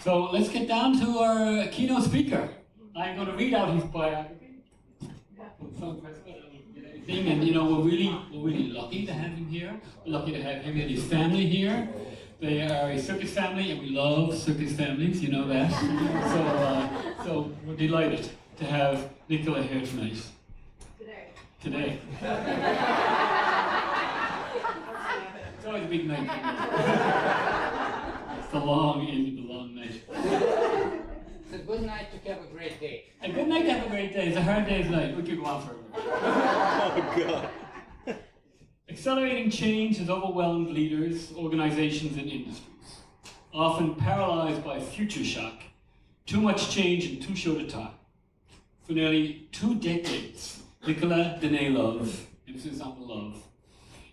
So let's get down to our keynote speaker. I'm going to read out his biography. And you know, we're really lucky to have him here. We're lucky to have him and his family here. They are a circus family, and we love circus families. You know that. So we're delighted to have Nikola here tonight. Today. It's always a big night. It's the long end of the long night. It's a good night to have a great day. A good night to have a great day. It's a hard day's night. We could go on forever. Oh, God. Accelerating change has overwhelmed leaders, organizations, and industries, often paralyzed by future shock, too much change in too short a time. For nearly 2 decades, Nikola Danaylov, emphasis on the love,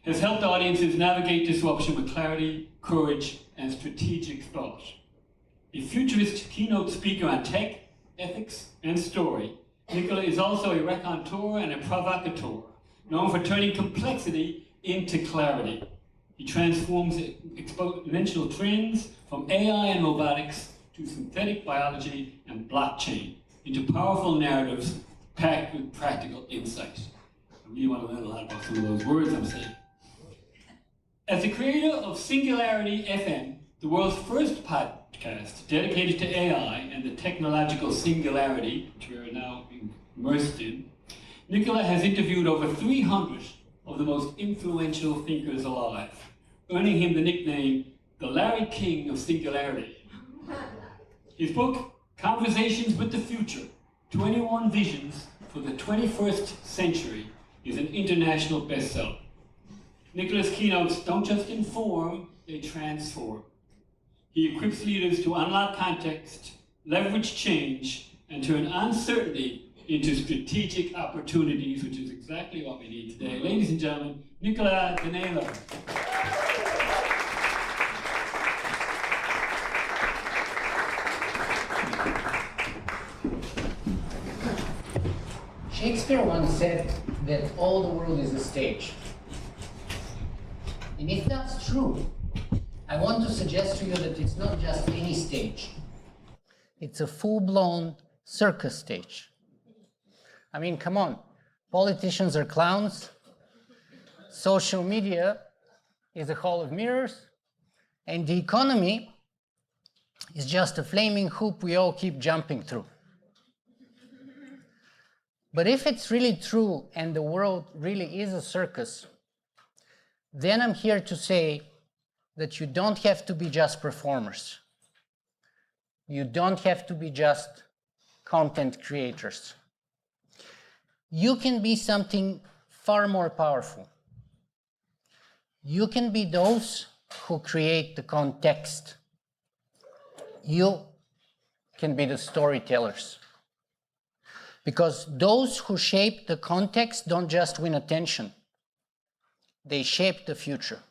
has helped audiences navigate disruption with clarity, courage, and strategic thought. A futurist keynote speaker on tech, ethics, and story, Nikola is also a raconteur and a provocateur, known for turning complexity into clarity. He transforms exponential trends from AI and robotics to synthetic biology and blockchain into powerful narratives packed with practical insight. I really want to learn a lot about some of those words I'm saying. As the creator of Singularity FM, the world's first podcast dedicated to AI and the technological singularity, which we are now immersed in, Nikola has interviewed over 300 of the most influential thinkers alive, earning him the nickname, the Larry King of Singularity. His book, Conversations with the Future, 21 Visions for the 21st Century, is an international bestseller. Nikola's keynotes don't just inform, they transform. He equips leaders to unlock context, leverage change, and turn uncertainty into strategic opportunities, which is exactly what we need today. Ladies and gentlemen, Nikola Danaylov. Shakespeare once said that all the world is a stage. And if that's true, I want to suggest to you that it's not just any stage. It's a full-blown circus stage. I mean, come on. Politicians are clowns. Social media is a hall of mirrors. And the economy is just a flaming hoop we all keep jumping through. But if it's really true and the world really is a circus, then I'm here to say that you don't have to be just performers. You don't have to be just content creators. You can be something far more powerful. You can be those who create the context. You can be the storytellers. Because those who shape the context don't just win attention. They shape the future.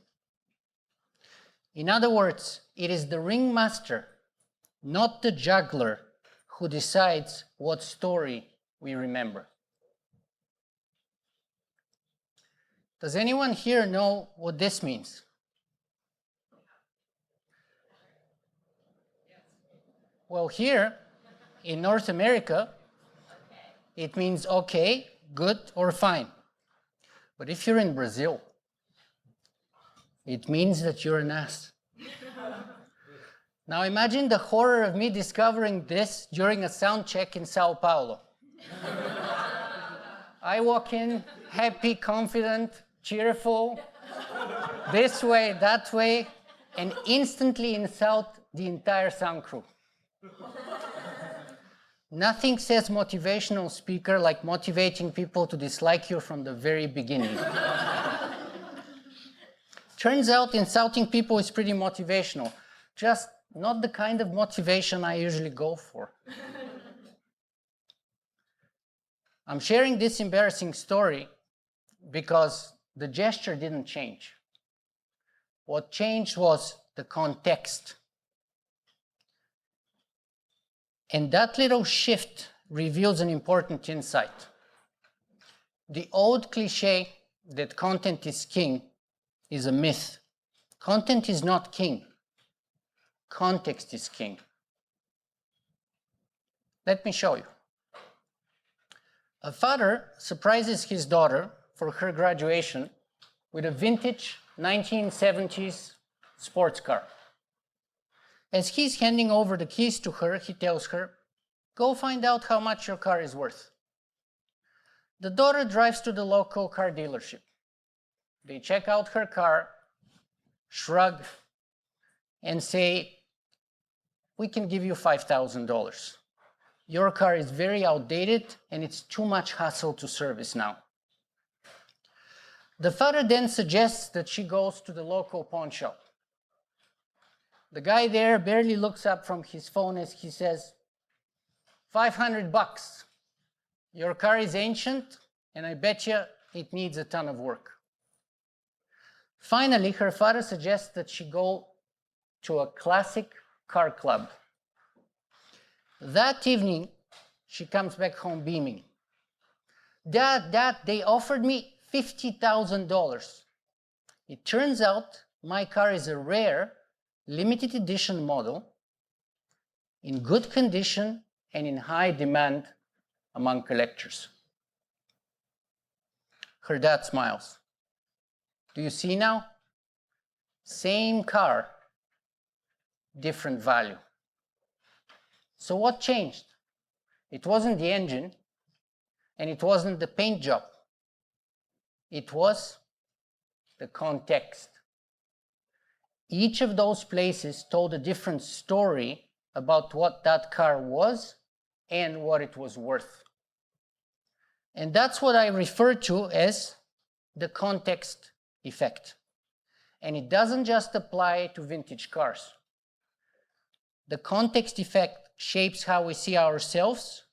In other words, it is the ringmaster, not the juggler, who decides what story we remember. Does anyone here know what this means? Well, here in North America, it means okay, good, or fine. But if you're in Brazil, it means that you're an ass. Now imagine the horror of me discovering this during a sound check in Sao Paulo. I walk in, happy, confident, cheerful, this way, that way, and instantly insult the entire sound crew. Nothing says motivational speaker like motivating people to dislike you from the very beginning. Turns out insulting people is pretty motivational, just not the kind of motivation I usually go for. I'm sharing this embarrassing story because the gesture didn't change. What changed was the context. And that little shift reveals an important insight. The old cliche that content is king is a myth. Content is not king. Context is king. Let me show you. A father surprises his daughter for her graduation with a vintage 1970s sports car. As he's handing over the keys to her, he tells her, "Go find out how much your car is worth." The daughter drives to the local car dealership. They check out her car, shrug, and say, "We can give you $5,000. Your car is very outdated and it's too much hassle to service now." The father then suggests that she goes to the local pawn shop. The guy there barely looks up from his phone as he says, $500. Your car is ancient and I bet you it needs a ton of work. Finally, her father suggests that she go to a classic car club. That evening, she comes back home beaming. Dad, they offered me $50,000. It turns out my car is a rare, limited edition model, in good condition and in high demand among collectors. Her dad smiles. Do you see now? Same car, different value. So what changed? It wasn't the engine, and it wasn't the paint job. It was the context. Each of those places told a different story about what that car was and what it was worth. And that's what I refer to as the context effect. And it doesn't just apply to vintage cars. The context effect shapes how we see ourselves,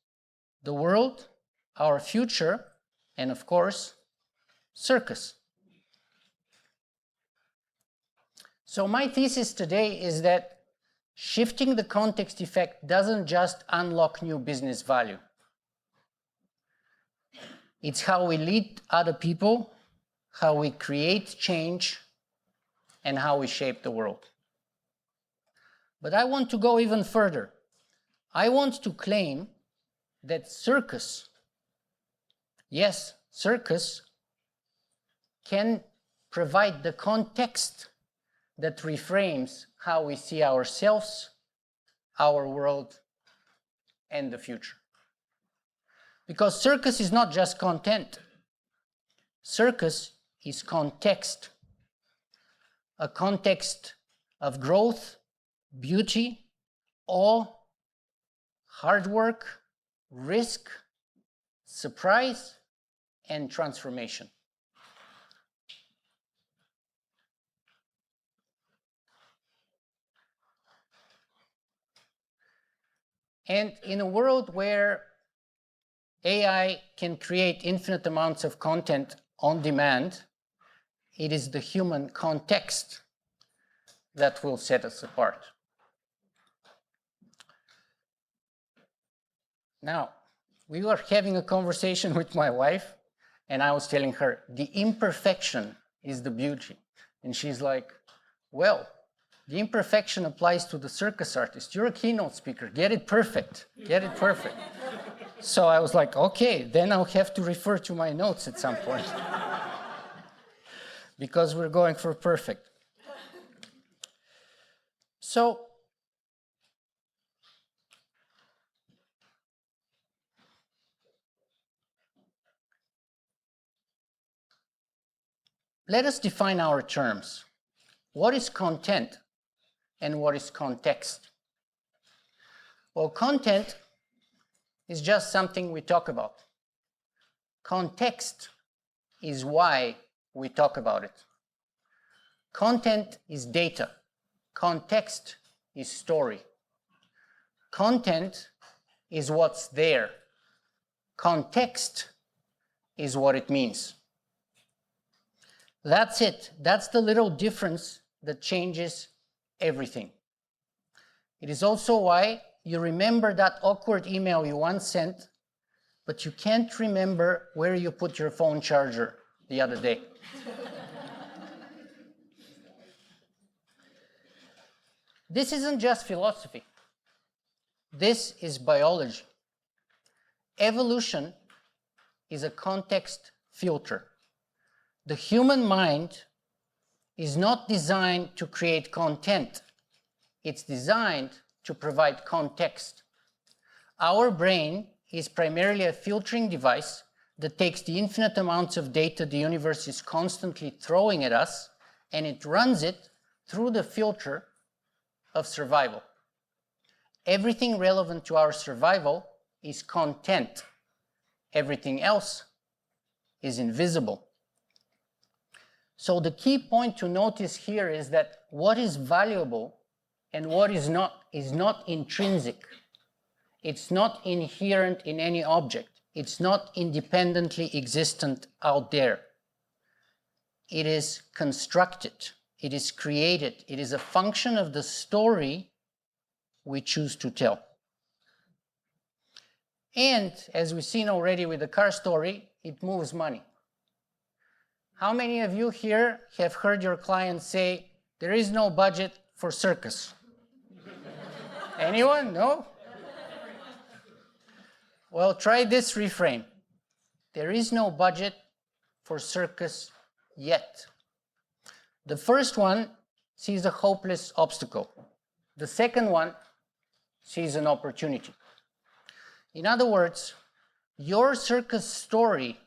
the world, our future, and of course, circus. So my thesis today is that shifting the context effect doesn't just unlock new business value. It's how we lead other people, how we create change, and how we shape the world. But I want to go even further. I want to claim that circus, yes, circus, can provide the context that reframes how we see ourselves, our world, and the future. Because circus is not just content. Circus is context. A context of growth, beauty, awe, hard work, risk, surprise, and transformation. And in a world where AI can create infinite amounts of content on demand, it is the human context that will set us apart. Now, we were having a conversation with my wife, and I was telling her, the imperfection is the beauty. And she's like, well, the imperfection applies to the circus artist. You're a keynote speaker. Get it perfect. Get it perfect. So I was like, okay, then I'll have to refer to my notes at some point. Because we're going for perfect. So, let us define our terms. What is content and what is context? Well, content is just something we talk about. Context is why we talk about it. Content is data. Context is story. Content is what's there. Context is what it means. That's it. That's the little difference that changes everything. It is also why you remember that awkward email you once sent, but you can't remember where you put your phone charger the other day. This isn't just philosophy. This is biology. Evolution is a context filter. The human mind is not designed to create content. It's designed to provide context. Our brain is primarily a filtering device that takes the infinite amounts of data the universe is constantly throwing at us, and it runs it through the filter of survival. Everything relevant to our survival is content. Everything else is invisible. So the key point to notice here is that what is valuable and what is not intrinsic. It's not inherent in any object. It's not independently existent out there. It is constructed. It is created. It is a function of the story we choose to tell. And as we've seen already with the car story, it moves money. How many of you here have heard your clients say, there is no budget for circus? Anyone? No? Well, try this reframe. There is no budget for circus yet. The first one sees a hopeless obstacle. The second one sees an opportunity. In other words, your circus story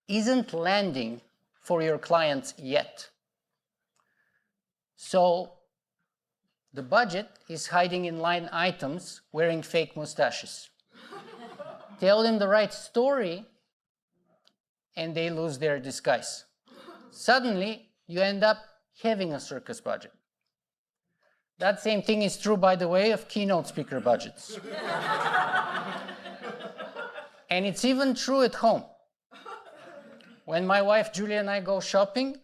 isn't landing for your clients yet. So the budget is hiding in line items wearing fake mustaches. Tell them the right story and they lose their disguise. Suddenly, you end up having a circus budget. That same thing is true, by the way, of keynote speaker budgets. And it's even true at home. When my wife Julia and I go shopping,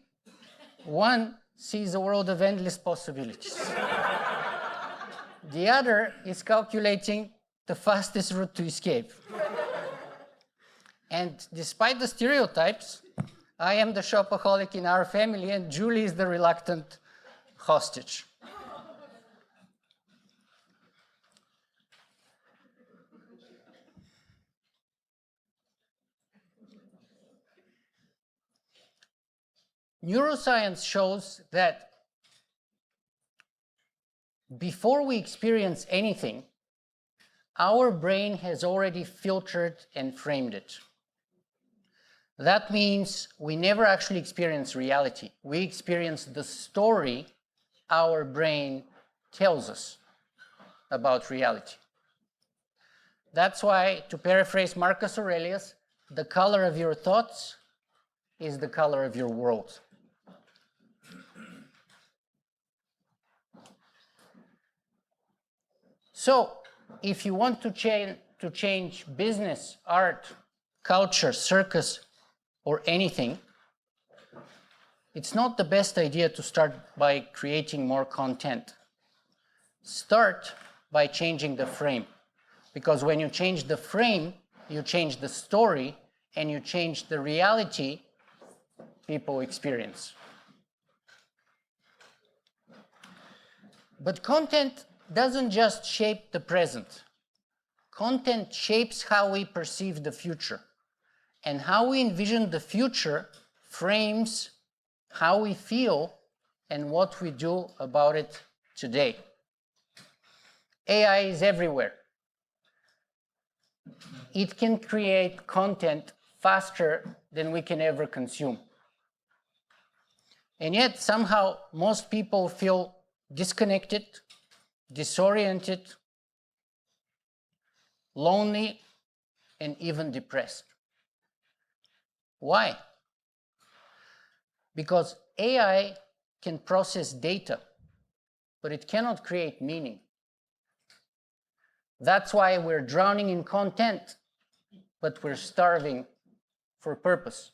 one sees a world of endless possibilities. The other is calculating the fastest route to escape. And despite the stereotypes, I am the shopaholic in our family and Julie is the reluctant hostage. Neuroscience shows that before we experience anything, our brain has already filtered and framed it. That means we never actually experience reality. We experience the story our brain tells us about reality. That's why, to paraphrase Marcus Aurelius, the color of your thoughts is the color of your world. So, if you want to change business, art, culture, circus, or anything, it's not the best idea to start by creating more content. Start by changing the frame. Because when you change the frame, you change the story, and you change the reality people experience. But content doesn't just shape the present. Content shapes how we perceive the future. And how we envision the future frames how we feel and what we do about it today. AI is everywhere. It can create content faster than we can ever consume. And yet, somehow, most people feel disconnected, disoriented, lonely, and even depressed. Why? Because AI can process data, but it cannot create meaning. That's why we're drowning in content, but we're starving for purpose.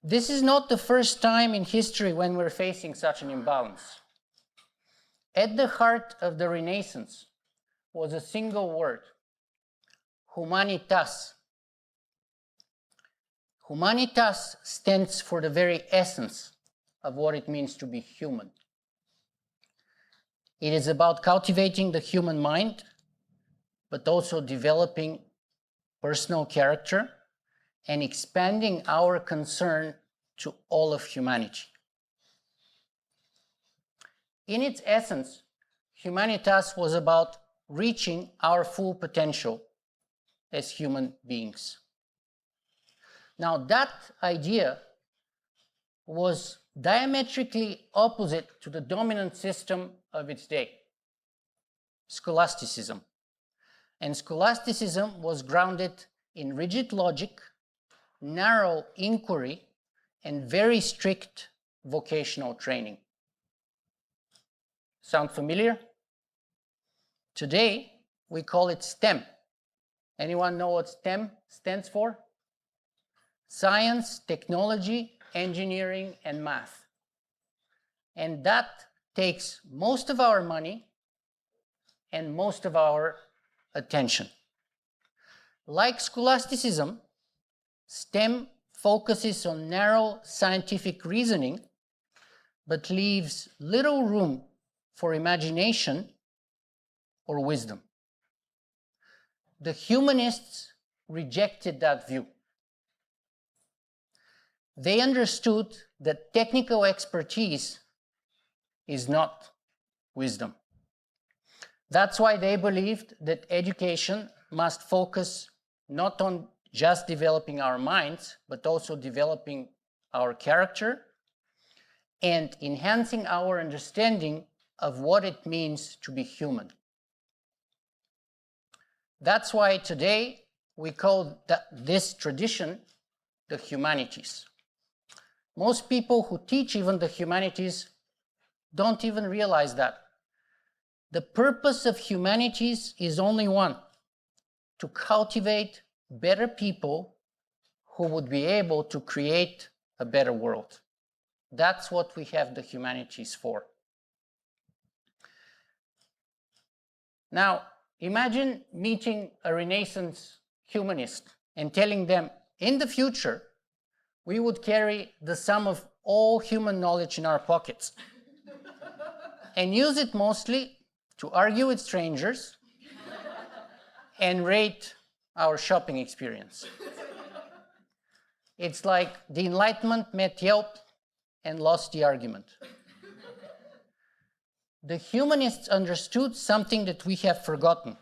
This is not the first time in history when we're facing such an imbalance. At the heart of the Renaissance was a single word, humanitas. Humanitas stands for the very essence of what it means to be human. It is about cultivating the human mind, but also developing personal character, and expanding our concern to all of humanity. In its essence, Humanitas was about reaching our full potential as human beings. Now, that idea was diametrically opposite to the dominant system of its day, scholasticism. And scholasticism was grounded in rigid logic, narrow inquiry, and very strict vocational training. Sound familiar? Today, we call it STEM. Anyone know what STEM stands for? Science, technology, engineering, and math. And that takes most of our money and most of our attention. Like scholasticism, STEM focuses on narrow scientific reasoning, but leaves little room for imagination or wisdom. The humanists rejected that view. They understood that technical expertise is not wisdom. That's why they believed that education must focus not on just developing our minds, but also developing our character and enhancing our understanding of what it means to be human. That's why today we call this tradition the humanities. Most people who teach even the humanities don't even realize that. The purpose of humanities is only one: to cultivate better people who would be able to create a better world. That's what we have the humanities for. Now, imagine meeting a Renaissance humanist and telling them, in the future, we would carry the sum of all human knowledge in our pockets and use it mostly to argue with strangers and rate our shopping experience. It's like the Enlightenment met Yelp and lost the argument. The humanists understood something that we have forgotten: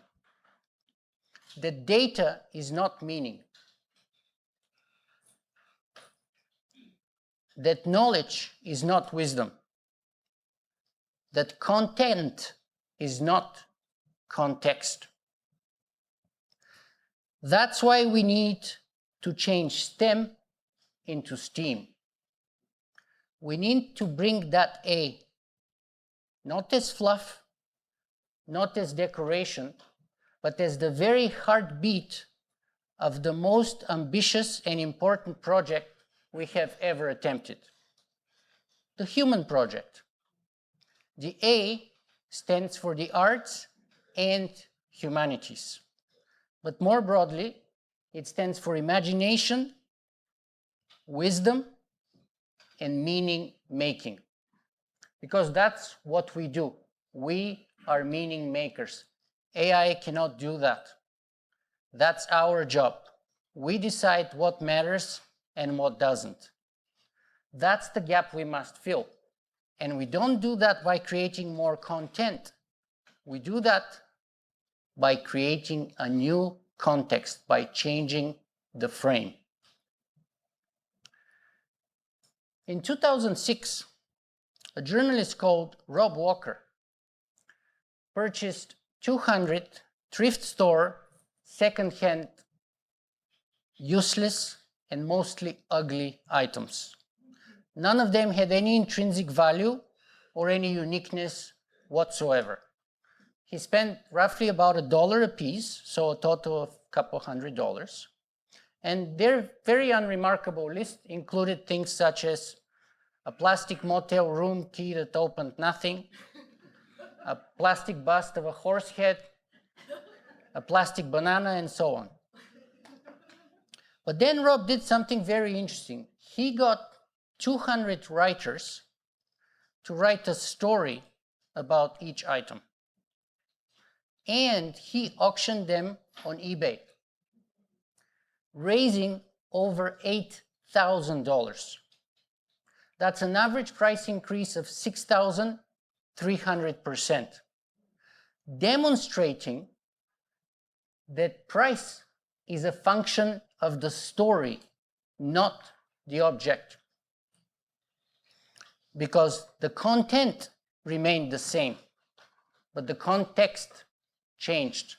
that data is not meaning, that knowledge is not wisdom, that content is not context. That's why we need to change STEM into STEAM. We need to bring that A, not as fluff, not as decoration, but as the very heartbeat of the most ambitious and important project we have ever attempted: the human project. The A stands for the arts and humanities. But more broadly, it stands for imagination, wisdom, and meaning making. Because that's what we do. We are meaning makers. AI cannot do that. That's our job. We decide what matters and what doesn't. That's the gap we must fill. And we don't do that by creating more content. We do that by creating a new context, by changing the frame. In 2006, a journalist called Rob Walker purchased 200 thrift store, second-hand, useless, and mostly ugly items. None of them had any intrinsic value or any uniqueness whatsoever. He spent roughly about $1 a piece, so a total of a couple $100. And their very unremarkable list included things such as a plastic motel room key that opened nothing, a plastic bust of a horse head, a plastic banana, and so on. But then Rob did something very interesting. He got 200 writers to write a story about each item. And he auctioned them on eBay. raising over $8,000. That's an average price increase of 6,300%, demonstrating that price is a function of the story, not the object, because the content remained the same, but the context changed.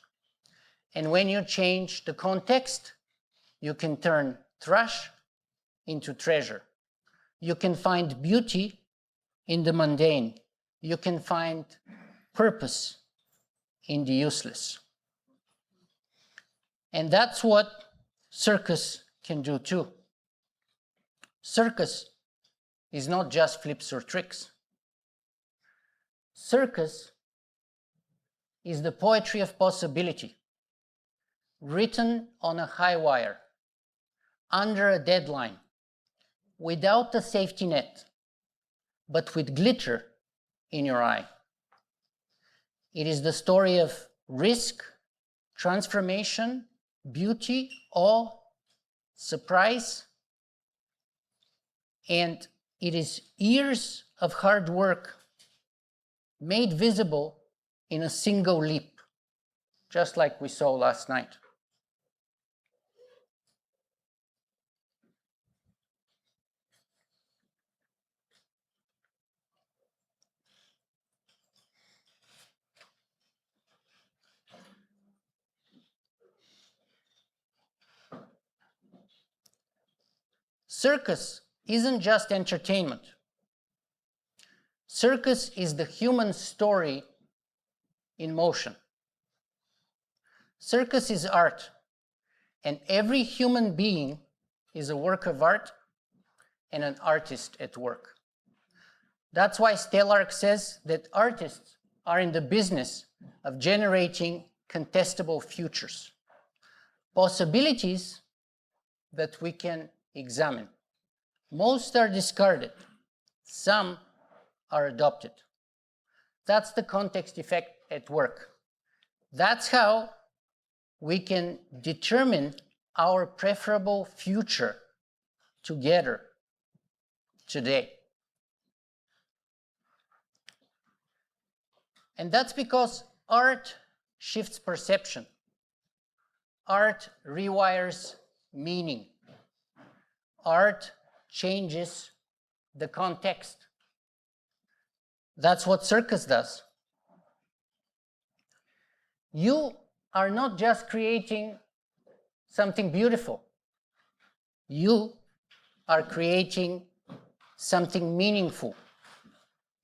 And when you change the context, you can turn trash into treasure. You can find beauty in the mundane. You can find purpose in the useless. And that's what circus can do too. Circus is not just flips or tricks. Circus is the poetry of possibility, written on a high wire, under a deadline, without a safety net, but with glitter in your eye. It is the story of risk, transformation, beauty, awe, surprise, and it is years of hard work made visible in a single leap, just like we saw last night. Circus isn't just entertainment. Circus is the human story in motion. Circus is art, and every human being is a work of art and an artist at work. That's why Stellark says that artists are in the business of generating contestable futures, possibilities that we can examine. Most are discarded, some are adopted. That's the context effect at work. That's how we can determine our preferable future together today. And that's because art shifts perception. Art rewires meaning. Art changes the context. That's what circus does. You are not just creating something beautiful. You are creating something meaningful.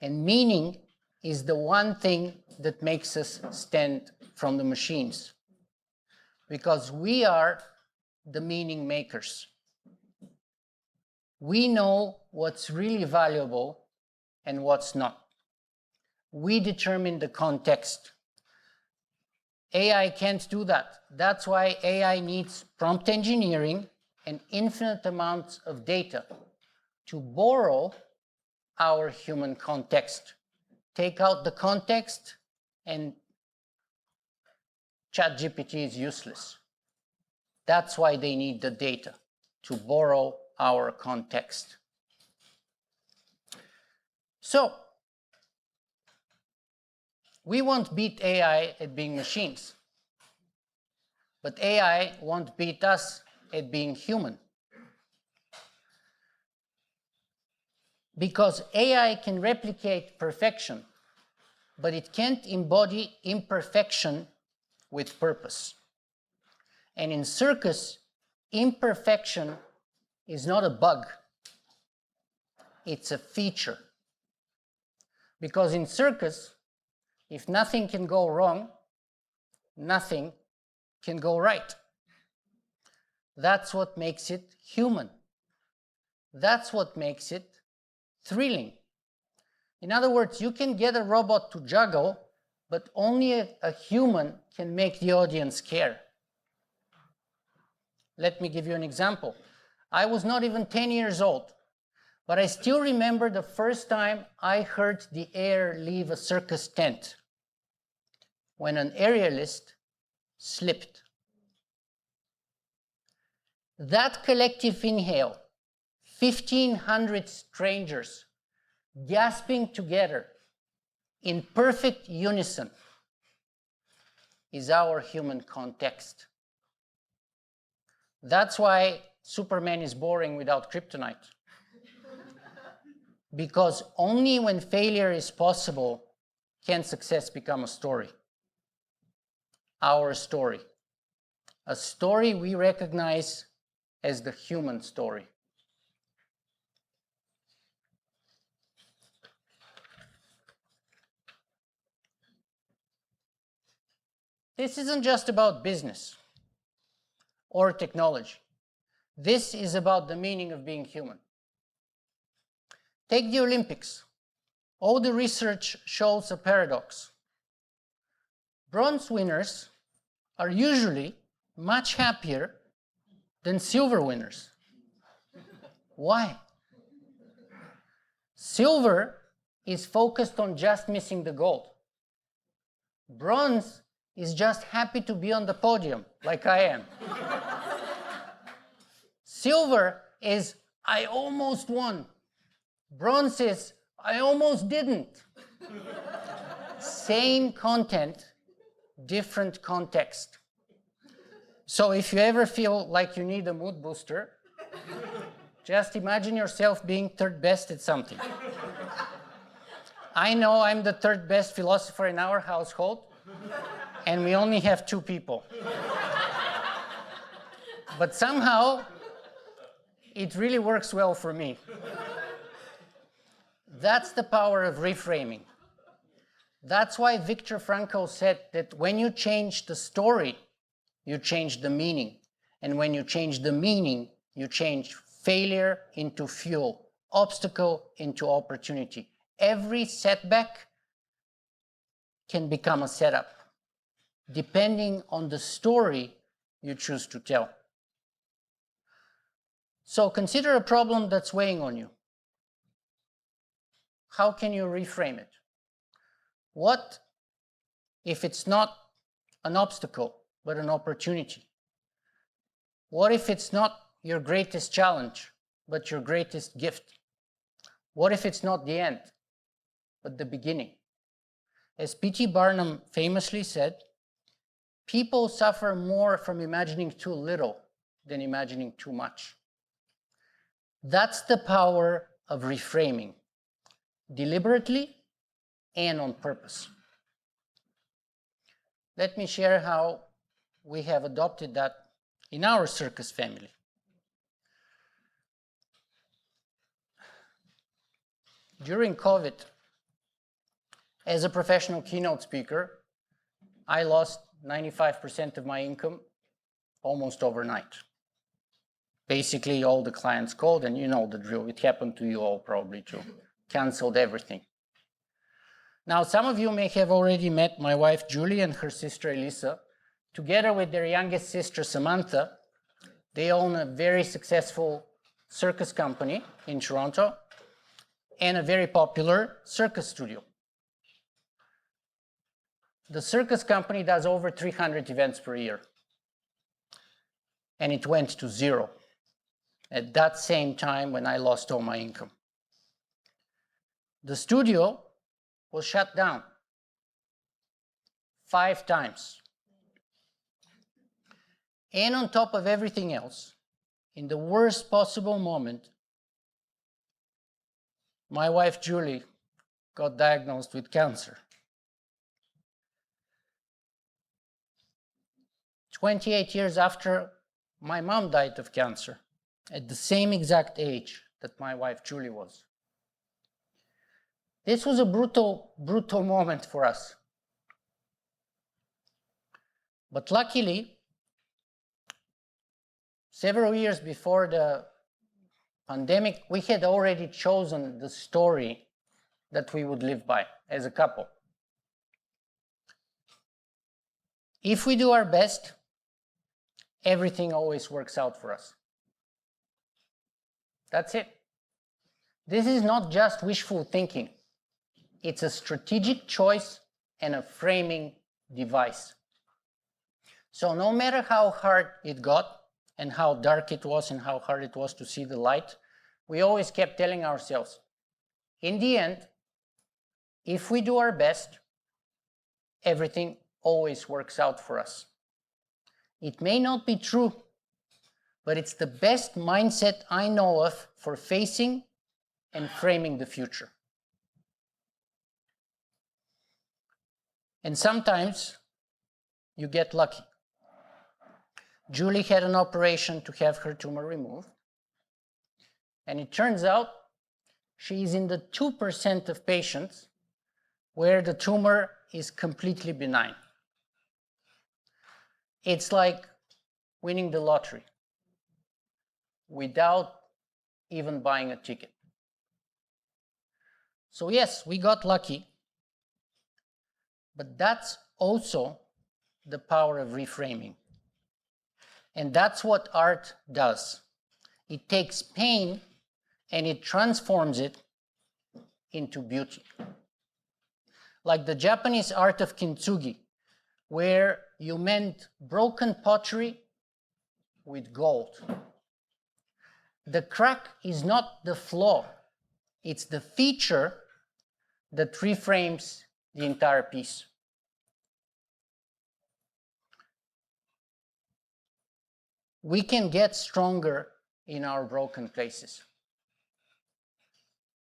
And meaning is the one thing that makes us stand from the machines. Because we are the meaning makers. We know what's really valuable and what's not. We determine the context. AI can't do that. That's why AI needs prompt engineering and infinite amounts of data to borrow our human context. Take out the context and ChatGPT is useless. That's why they need the data, to borrow our context. So, we won't beat AI at being machines, but AI won't beat us at being human. Because AI can replicate perfection, but it can't embody imperfection with purpose. And in circus, imperfection is not a bug, it's a feature. Because in circus, if nothing can go wrong, nothing can go right. That's what makes it human. That's what makes it thrilling. In other words, you can get a robot to juggle, but only a human can make the audience care. Let me give you an example. I was not even 10 years old, but I still remember the first time I heard the air leave a circus tent, when an aerialist slipped. That collective inhale, 1,500 strangers gasping together in perfect unison, is our human context. That's why Superman is boring without kryptonite. Because only when failure is possible can success become a story. Our story. A story we recognize as the human story. This isn't just about business or technology. This is about the meaning of being human. Take the Olympics. All the research shows a paradox. Bronze winners are usually much happier than silver winners. Why? Silver is focused on just missing the gold. Bronze is just happy to be on the podium, like I am. Silver is, I almost won. Bronze is, I almost didn't. Same content, different context. So if you ever feel like you need a mood booster, just imagine yourself being third best at something. I know I'm the third best philosopher in our household, and we only have 2 people. But somehow, it really works well for me. That's the power of reframing. That's why Viktor Frankl said that when you change the story, you change the meaning. And when you change the meaning, you change failure into fuel, obstacle into opportunity. Every setback can become a setup, depending on the story you choose to tell. So consider a problem that's weighing on you. How can you reframe it? What if it's not an obstacle, but an opportunity? What if it's not your greatest challenge, but your greatest gift? What if it's not the end, but the beginning? As P.T. Barnum famously said, people suffer more from imagining too little than imagining too much. That's the power of reframing, deliberately and on purpose. Let me share how we have adopted that in our circus family. During COVID, as a professional keynote speaker, I lost 95% of my income almost overnight. Basically, all the clients called, and you know the drill. It happened to you all probably too. Canceled everything. Now, some of you may have already met my wife Julie and her sister Elisa. Together with their youngest sister Samantha, they own a very successful circus company in Toronto and a very popular circus studio. The circus company does over 300 events per year, and it went to zero at that same time when I lost all my income. The studio was shut down 5 times. And on top of everything else, in the worst possible moment, my wife Julie got diagnosed with cancer. 28 years after, my mom died of cancer at the same exact age that my wife Julie was. This was a brutal moment for us. But luckily, several years before the pandemic, we had already chosen the story that we would live by as a couple. If we do our best, everything always works out for us. That's it. This is not just wishful thinking. It's a strategic choice and a framing device. So no matter how hard it got, and how dark it was and how hard it was to see the light, we always kept telling ourselves, in the end, if we do our best, everything always works out for us. It may not be true, but it's the best mindset I know of for facing and framing the future. And sometimes you get lucky. Julie had an operation to have her tumor removed, and it turns out she is in the 2% of patients where the tumor is completely benign. It's like winning the lottery without even buying a ticket. So yes, we got lucky, but that's also the power of reframing. And that's what art does. It takes pain and it transforms it into beauty. Like the Japanese art of kintsugi, where you mend broken pottery with gold. The crack is not the flaw, it's the feature that reframes the entire piece. We can get stronger in our broken places.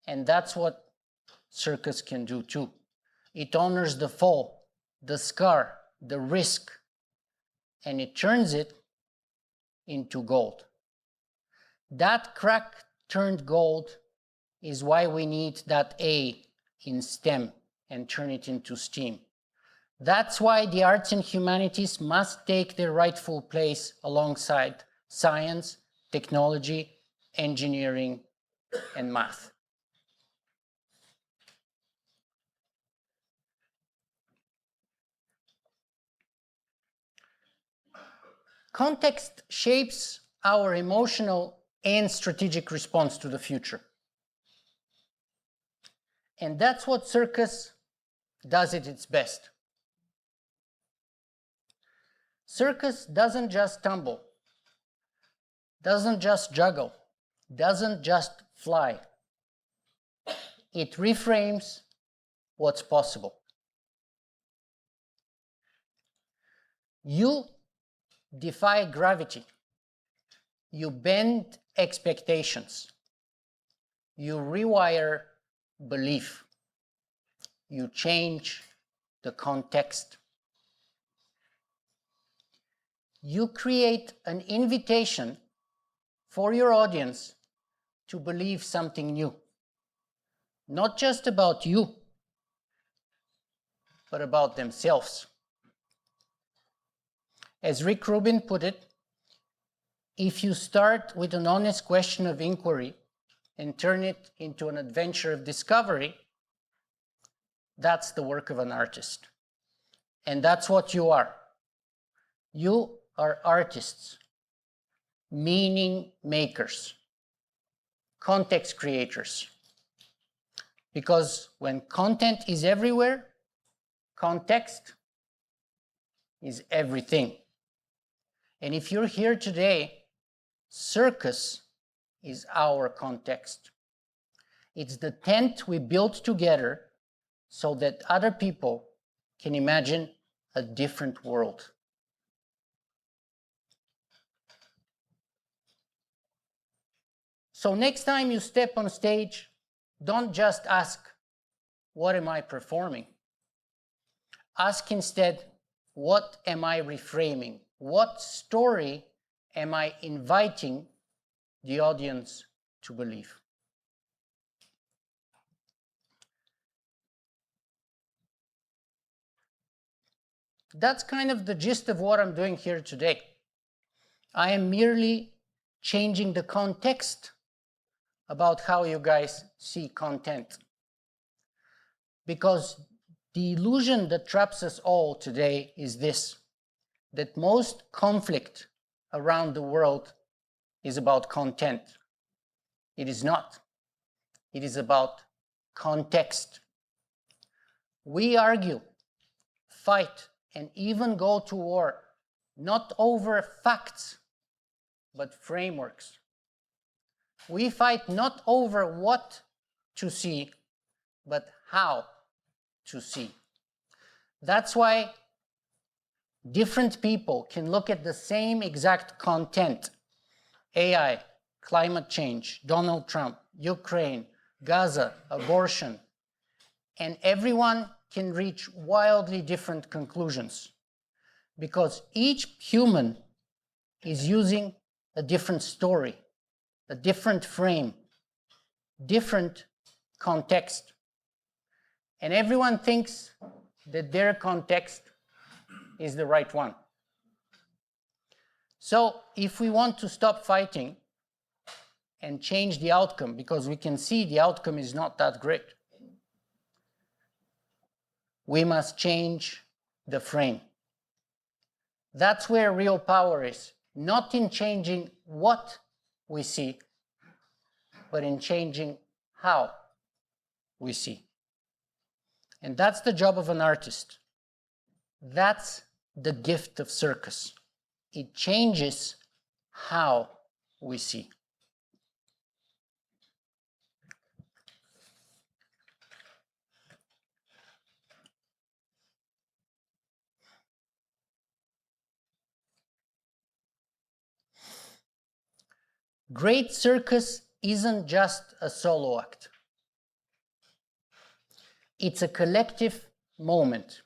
And that's what circus can do too. It honors the fall, the scar, the risk, and it turns it into gold. That crack turned gold is why we need that A in STEM and turn it into STEAM. That's why the arts and humanities must take their rightful place alongside science, technology, engineering, and math. Context shapes our emotional and strategic response to the future. And that's what circus does at its best. Circus doesn't just tumble, doesn't just juggle, doesn't just fly. It reframes what's possible. You defy gravity. You bend expectations. You rewire belief. You change the context. You create an invitation for your audience to believe something new. Not just about you, but about themselves. As Rick Rubin put it, if you start with an honest question of inquiry and turn it into an adventure of discovery, that's the work of an artist. And that's what you are. You are artists, meaning makers, context creators. Because when content is everywhere, context is everything. And if you're here today, circus is our context. It's the tent we built together so that other people can imagine a different world. So next time you step on stage, don't just ask, what am I performing? Ask instead, what am I reframing? What story am I inviting the audience to believe? That's kind of the gist of what I'm doing here today. I am merely changing the context about how you guys see content. Because the illusion that traps us all today is this, that most conflict around the world is about content. It is not. It is about context. We argue, fight, and even go to war, not over facts, but frameworks. We fight not over what to see, but how to see. That's why different people can look at the same exact content: AI, climate change, Donald Trump, Ukraine, Gaza, abortion, and everyone can reach wildly different conclusions because each human is using a different story, a different frame, different context. And everyone thinks that their context is the right one. So if we want to stop fighting and change the outcome, because we can see the outcome is not that great, we must change the frame. That's where real power is, not in changing what we see, but in changing how we see. And that's the job of an artist. That's the gift of circus. It changes how we see. Great circus isn't just a solo act. It's a collective moment,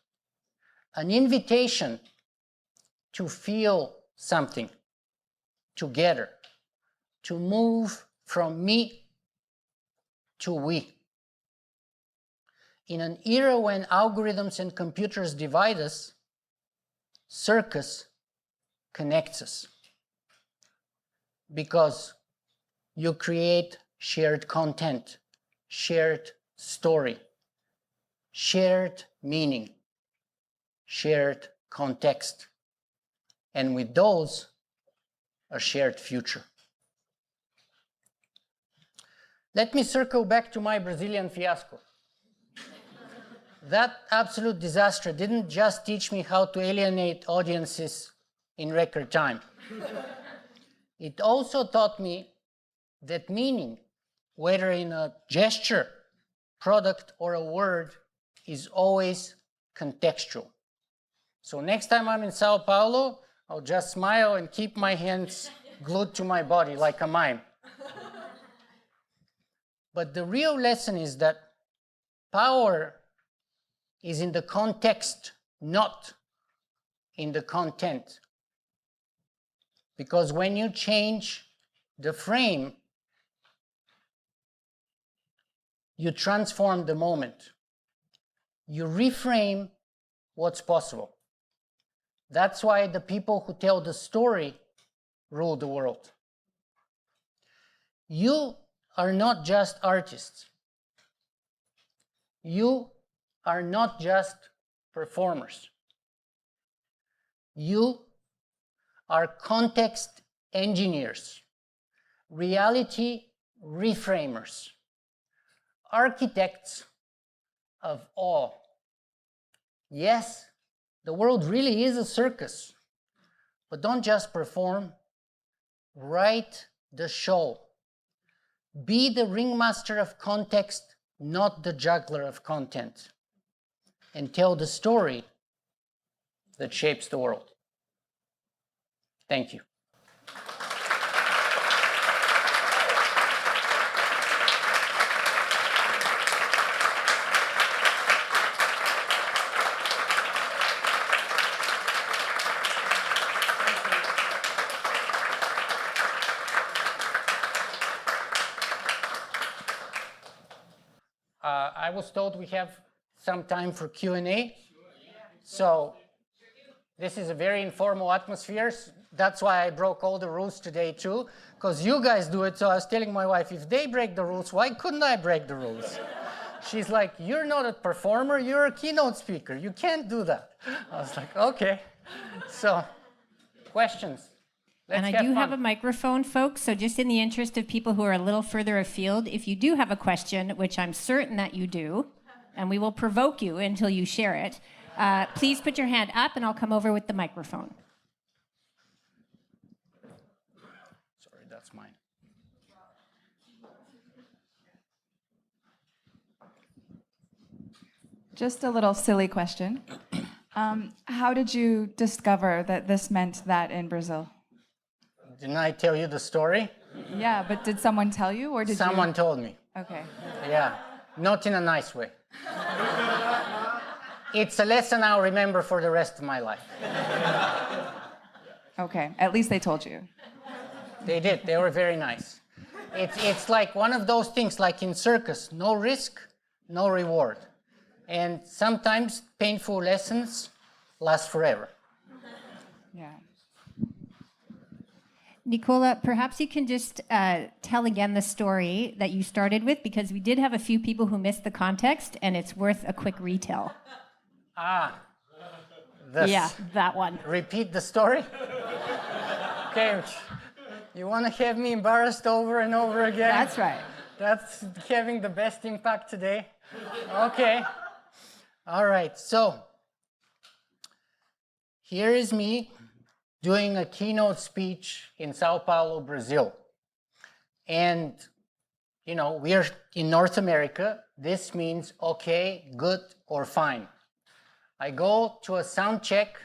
an invitation to feel something together, to move from me to we. In an era when algorithms and computers divide us, circus connects us. Because you create shared content, shared story, shared meaning, shared context, and with those, a shared future. Let me circle back to my Brazilian fiasco. That absolute disaster didn't just teach me how to alienate audiences in record time. It also taught me that meaning, whether in a gesture, product, or a word, is always contextual. So next time I'm in Sao Paulo, I'll just smile and keep my hands glued to my body like a mime. But the real lesson is that power is in the context, not in the content. Because when you change the frame, you transform the moment. You reframe what's possible. That's why the people who tell the story rule the world. You are not just artists. You are not just performers. You are context engineers, reality reframers, architects of awe. Yes, the world really is a circus, but don't just perform, write the show. Be the ringmaster of context, not the juggler of content, and tell the story that shapes the world. Thank you. I was told we have some time for Q&A. So this is a very informal atmosphere. That's why I broke all the rules today too, because you guys do it. So I was telling my wife, if they break the rules, why couldn't I break the rules? She's like, you're not a performer, you're a keynote speaker. You can't do that. I was like, okay. So, questions? And I do have a microphone, folks, so just in the interest of people who are a little further afield, if you do have a question, which I'm certain that you do, and we will provoke you until you share it, please put your hand up and I'll come over with the microphone. That's mine. Just a little silly question. How did you discover that this meant that in Brazil? Didn't I tell you the story? Yeah, but did someone tell you, or did Someone told me. Okay. Yeah, not in a nice way. It's a lesson I'll remember for the rest of my life. Okay, at least they told you. They did. They were very nice. It's like one of those things, like in circus, no risk, no reward. And sometimes painful lessons last forever. Yeah. Nikola, perhaps you can just tell again the story that you started with, because we did have a few people who missed the context, and it's worth a quick retell. Yeah, that one. Repeat the story? Okay, you want to have me embarrassed over and over again? That's right. That's having the best impact today. Okay. All right, so here is me doing a keynote speech in Sao Paulo, Brazil. And, you know, we are in North America. This means okay, good, or fine. I go to a sound check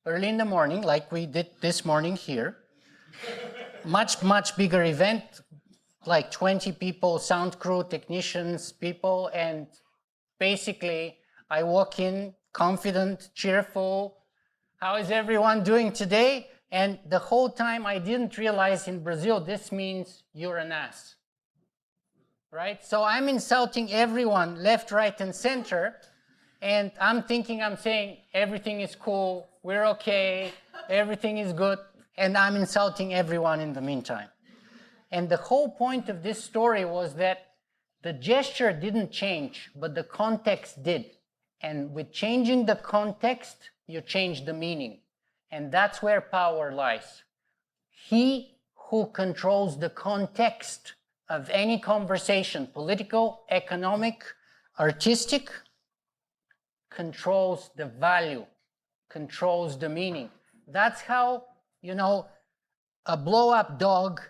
early in the morning, like we did this morning here. Much bigger event, like 20 people, sound crew, technicians, people, and basically I walk in confident, cheerful. How is everyone doing today? And the whole time I didn't realize in Brazil, this means you're an ass, right? So I'm insulting everyone, left, right, and center. And I'm thinking, I'm saying, everything is cool, we're okay, everything is good. And I'm insulting everyone in the meantime. And the whole point of this story was that the gesture didn't change, but the context did. And with changing the context, you change the meaning. And that's where power lies. He who controls the context of any conversation, political, economic, artistic, controls the value, controls the meaning. That's how, you know, a blow-up dog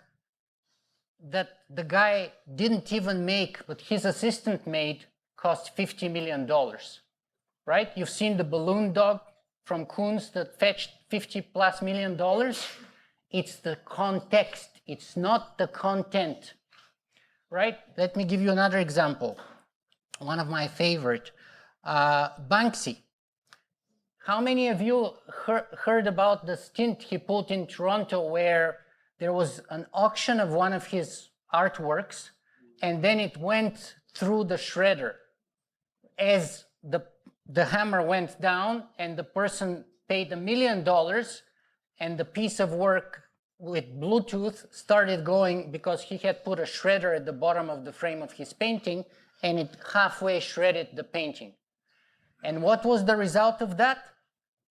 that the guy didn't even make, but his assistant made, cost $50 million, right? You've seen the balloon dog from Koons that fetched $50+ million. It's the context, it's not the content, right? Let me give you another example. One of my favorite, Banksy. How many of you heard about the stint he pulled in Toronto where there was an auction of one of his artworks and then it went through the shredder as the hammer went down and the person paid $1 million and the piece of work with Bluetooth started going because he had put a shredder at the bottom of the frame of his painting and it halfway shredded the painting. And what was the result of that?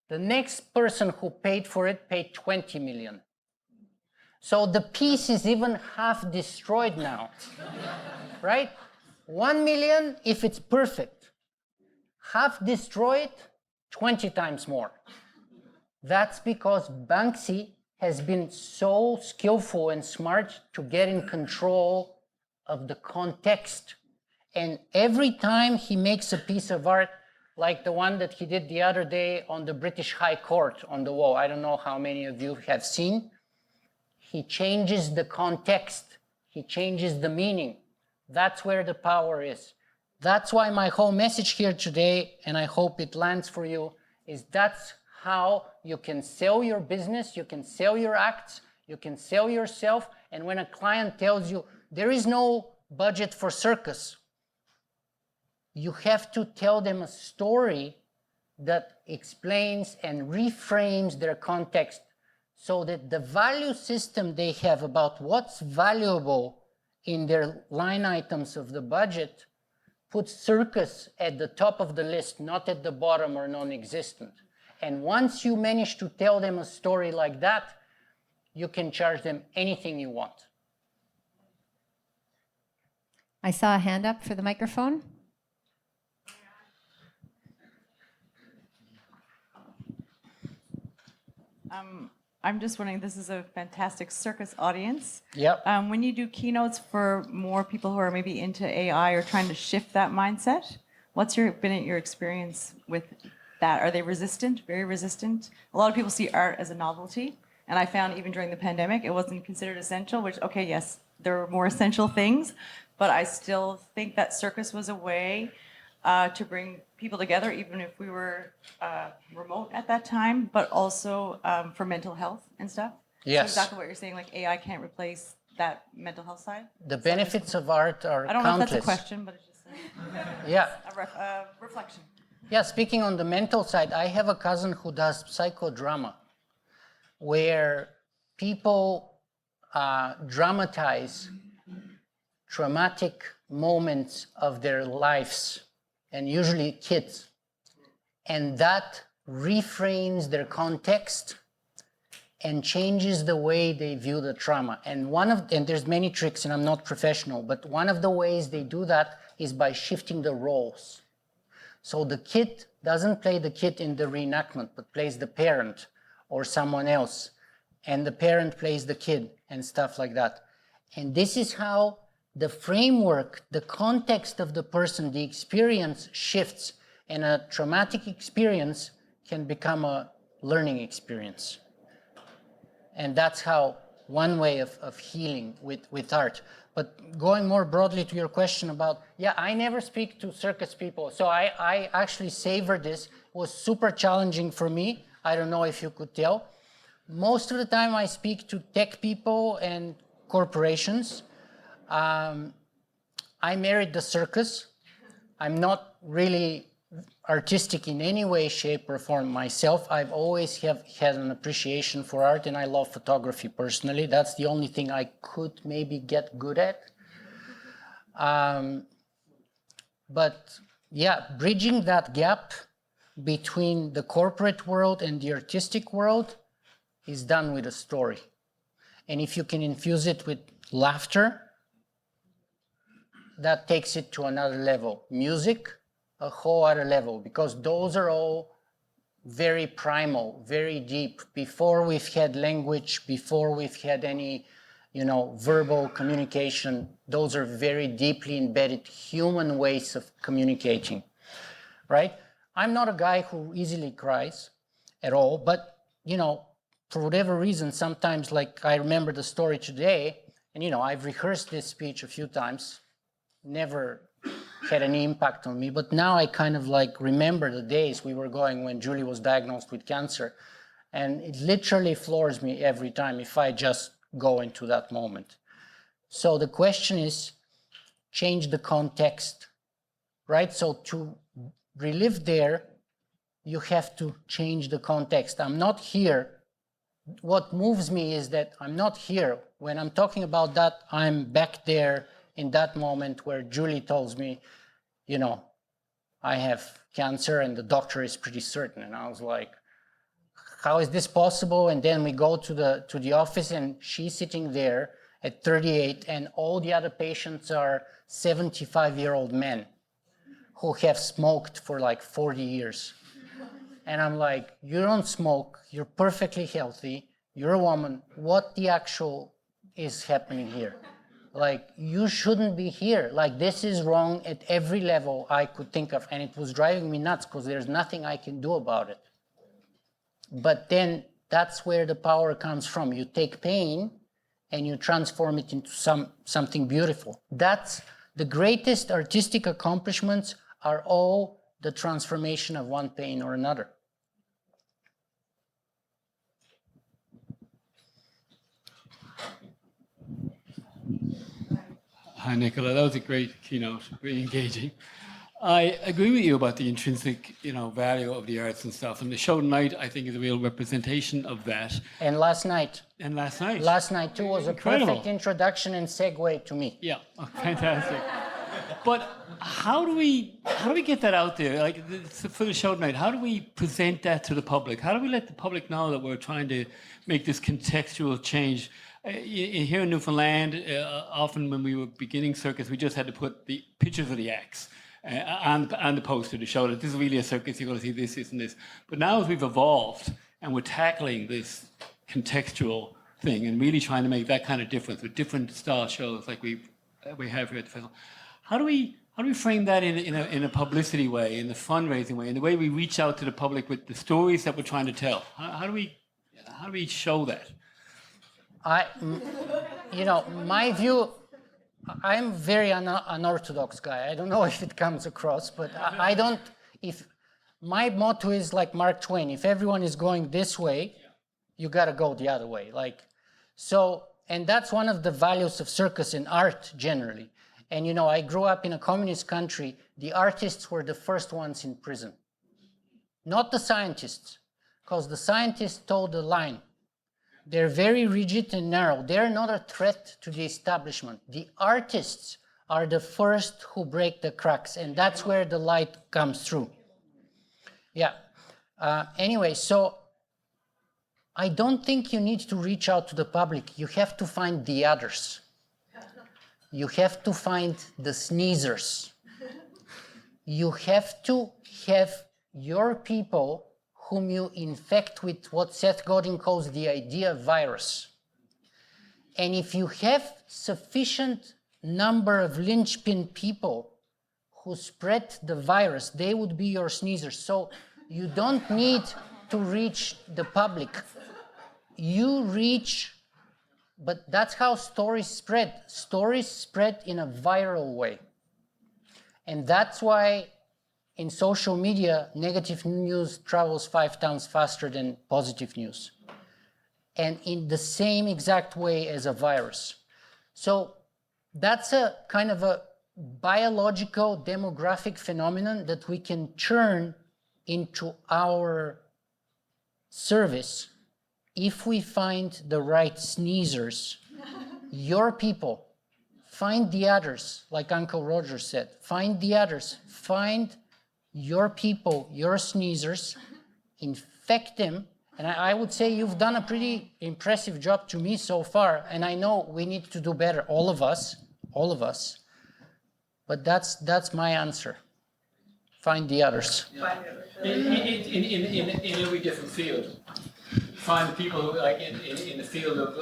The next person who paid for it paid $20 million. So the piece is even half destroyed now, right? 1 million if it's perfect. Half destroyed, 20 times more. That's because Banksy has been so skillful and smart to get in control of the context. And every time he makes a piece of art, like the one that he did the other day on the British High Court on the wall, I don't know how many of you have seen, he changes the context, he changes the meaning. That's where the power is. That's why my whole message here today, and I hope it lands for you, is that's how you can sell your business, you can sell your acts, you can sell yourself, and when a client tells you, there is no budget for circus, you have to tell them a story that explains and reframes their context so that the value system they have about what's valuable in their line items of the budget puts circus at the top of the list, not at the bottom or non-existent. And once you manage to tell them a story like that, you can charge them anything you want. I saw a hand up for the microphone. I'm just wondering, this is a fantastic circus audience. Yep. When you do keynotes for more people who are maybe into AI or trying to shift that mindset, what's been your experience with that? Are they resistant, very resistant? A lot of people see art as a novelty, and I found even during the pandemic, it wasn't considered essential, which, okay, yes, there were more essential things, but I still think that circus was a way to bring people together, even if we were remote at that time, but also for mental health and stuff. Yes. So exactly what you're saying, like AI can't replace that mental health side. The benefits of art are I don't know countless. if that's a question, but it's just Yeah. a reflection. Yeah, speaking on the mental side, I have a cousin who does psychodrama, where people dramatize traumatic moments of their lives, and usually kids. And that reframes their context and changes the way they view the trauma. And there's many tricks, and I'm not professional, but one of the ways they do that is by shifting the roles. So the kid doesn't play the kid in the reenactment, but plays the parent or someone else. And the parent plays the kid and stuff like that. And this is how the framework, the context of the person, the experience shifts, and a traumatic experience can become a learning experience. And that's how one way of healing with art. But going more broadly to your question about, yeah, I never speak to circus people. So I actually savor this. It was super challenging for me. I don't know if you could tell. Most of the time I speak to tech people and corporations. I married the circus. I'm not really artistic in any way, shape, or form myself. I've always had an appreciation for art, and I love photography personally. That's the only thing I could maybe get good at. But yeah, bridging that gap between the corporate world and the artistic world is done with a story. And if you can infuse it with laughter, that takes it to another level. Music, a whole other level, because those are all very primal, very deep. Before we've had language, before we've had any, verbal communication, those are very deeply embedded human ways of communicating, right? I'm not a guy who easily cries at all, but, for whatever reason, sometimes, like I remember the story today, and, I've rehearsed this speech a few times, never had any impact on me, but now I kind of remember the days we were going when Julie was diagnosed with cancer, and it literally floors me every time if I just go into that moment. So the question is, change the context, right? So to relive there, you have to change the context. I'm not here. What moves me is that I'm not here. When I'm talking about that, I'm back there in that moment where Julie tells me, I have cancer and the doctor is pretty certain. And I was like, how is this possible? And then we go to the office, and she's sitting there at 38, and all the other patients are 75-year-old men who have smoked for 40 years. And I'm like, you don't smoke, you're perfectly healthy, you're a woman, what the actual is happening here? You shouldn't be here. This is wrong at every level I could think of. And it was driving me nuts because there's nothing I can do about it. But then that's where the power comes from. You take pain and you transform it into something beautiful. That's the greatest artistic accomplishments are all the transformation of one pain or another. Hi, Nikola. That was a great keynote, very engaging. I agree with you about the intrinsic, value of the arts and stuff. And the show tonight, I think, is a real representation of that. And last night. Last night, too, was Incredible. A perfect introduction and segue to me. Yeah, fantastic. But how do we get that out there? For the show tonight, how do we present that to the public? How do we let the public know that we're trying to make this contextual change? Here in Newfoundland, often when we were beginning circus, we just had to put the pictures of the acts and the poster to show that this is really a circus, you're going to see this, this, and this. But now as we've evolved and we're tackling this contextual thing, and really trying to make that kind of difference with different style shows like we have here at the festival. How do we frame that in a publicity way, in the fundraising way, in the way we reach out to the public with the stories that we're trying to tell? How do we show that? My view, I'm very unorthodox guy. I don't know if it comes across, but my motto is like Mark Twain, if everyone is going this way, you got to go the other way. And that's one of the values of circus and art generally. And I grew up in a communist country. The artists were the first ones in prison, not the scientists, because the scientists told the line. They're very rigid and narrow. They're not a threat to the establishment. The artists are the first who break the cracks, and that's where the light comes through. Yeah. Anyway, so I don't think you need to reach out to the public. You have to find the others. You have to find the sneezers. You have to have your people whom you infect with what Seth Godin calls the idea virus. And if you have sufficient number of linchpin people who spread the virus, they would be your sneezers. So you don't need to reach the public. You reach, but that's how stories spread. Stories spread in a viral way. And that's why in social media, negative news travels 5 times faster than positive news. And in the same exact way as a virus. So that's a kind of a biological demographic phenomenon that we can turn into our service if we find the right sneezers. Your people, find the others, like Uncle Roger said, find the others, find your people, your sneezers, infect them. And I would say you've done a pretty impressive job to me so far. And I know we need to do better, all of us. But that's my answer. Find the others. Yeah. In every different field. Find people who, like in the field of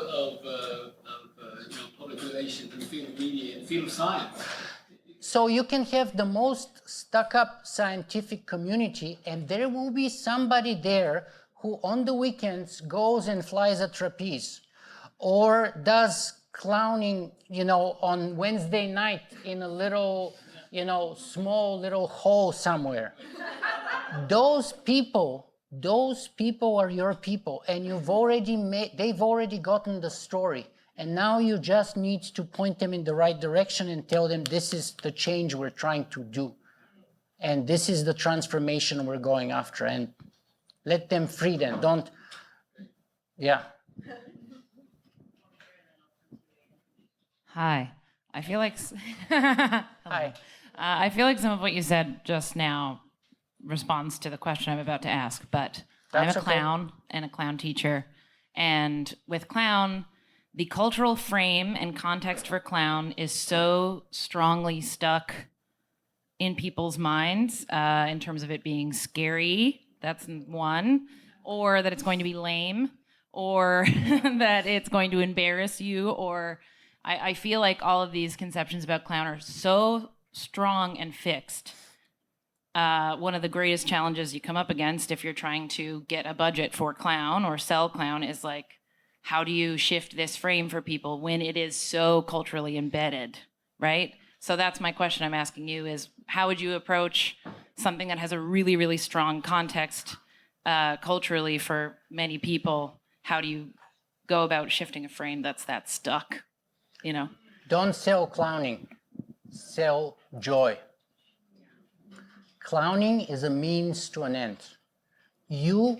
public relations, in the field of media, in the field of science. So you can have the most stuck-up scientific community, and there will be somebody there who on the weekends goes and flies a trapeze or does clowning, on Wednesday night in a little, small little hole somewhere. Those people are your people, and they've already gotten the story. And now you just need to point them in the right direction and tell them this is the change we're trying to do. And this is the transformation we're going after. And let them free them. Hi. I feel like Hi. I feel like some of what you said just now responds to the question I'm about to ask, but I'm a clown and a clown teacher. And with clown, the cultural frame and context for clown is so strongly stuck in people's minds in terms of it being scary, that's one, or that it's going to be lame, or that it's going to embarrass you, or I feel like all of these conceptions about clown are so strong and fixed. One of the greatest challenges you come up against if you're trying to get a budget for clown or sell clown is like, how do you shift this frame for people when it is so culturally embedded, right? So that's my question I'm asking you is, how would you approach something that has a really, really strong context culturally for many people? How do you go about shifting a frame that's that stuck, Don't sell clowning, sell joy. Clowning is a means to an end. Your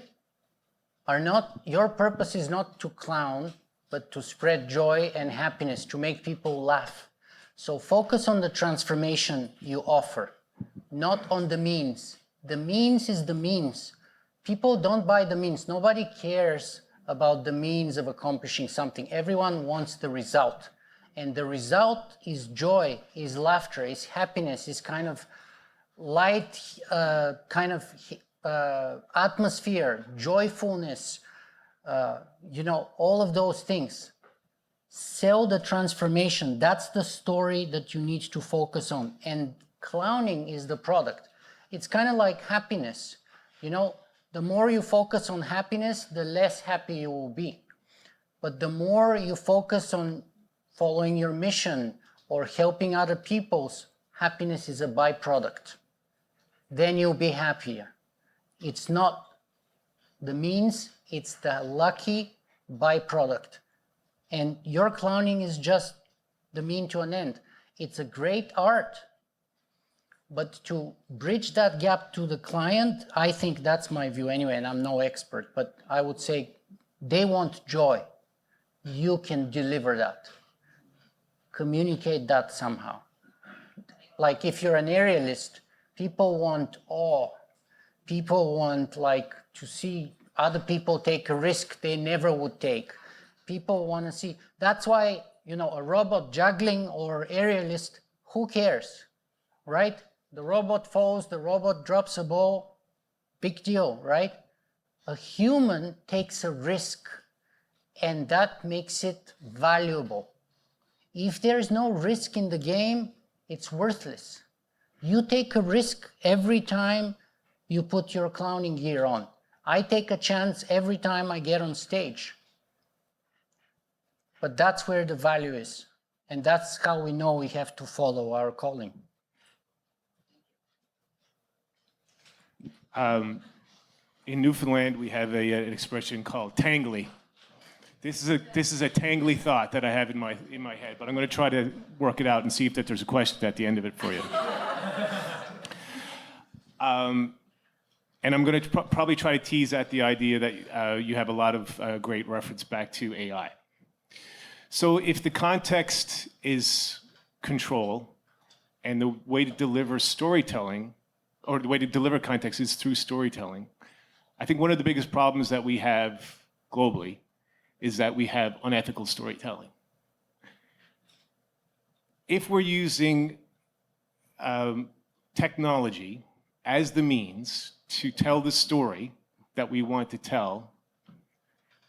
purpose is not to clown, but to spread joy and happiness, to make people laugh. So focus on the transformation you offer, not on the means. The means is the means. People don't buy the means. Nobody cares about the means of accomplishing something. Everyone wants the result. And the result is joy, is laughter, is happiness, is kind of light, atmosphere, joyfulness, all of those things. Sell the transformation. That's the story that you need to focus on. And clowning is the product. It's kind of like happiness. The more you focus on happiness, the less happy you will be. But the more you focus on following your mission or helping other people's, happiness is a byproduct. Then you'll be happier. It's not the means, it's the lucky byproduct. And your clowning is just the mean to an end. It's a great art. But to bridge that gap to the client, I think that's my view anyway, and I'm no expert, but I would say they want joy. You can deliver that. Communicate that somehow. Like if you're an aerialist, people want awe. People want to see other people take a risk they never would take. People want to see. That's why, a robot juggling or aerialist, who cares, right? The robot falls, the robot drops a ball, big deal, right? A human takes a risk, and that makes it valuable. If there is no risk in the game, it's worthless. You take a risk every time you put your clowning gear on. I take a chance every time I get on stage. But that's where the value is. And that's how we know we have to follow our calling. In Newfoundland, we have an expression called tangly. This is a tangly thought that I have in my head, but I'm going to try to work it out and see if there's a question at the end of it for you. And I'm going to probably try to tease at the idea that you have a lot of great reference back to AI. So if the context is control, and the way to deliver storytelling, or the way to deliver context is through storytelling, I think one of the biggest problems that we have globally is that we have unethical storytelling. If we're using technology as the means to tell the story that we want to tell,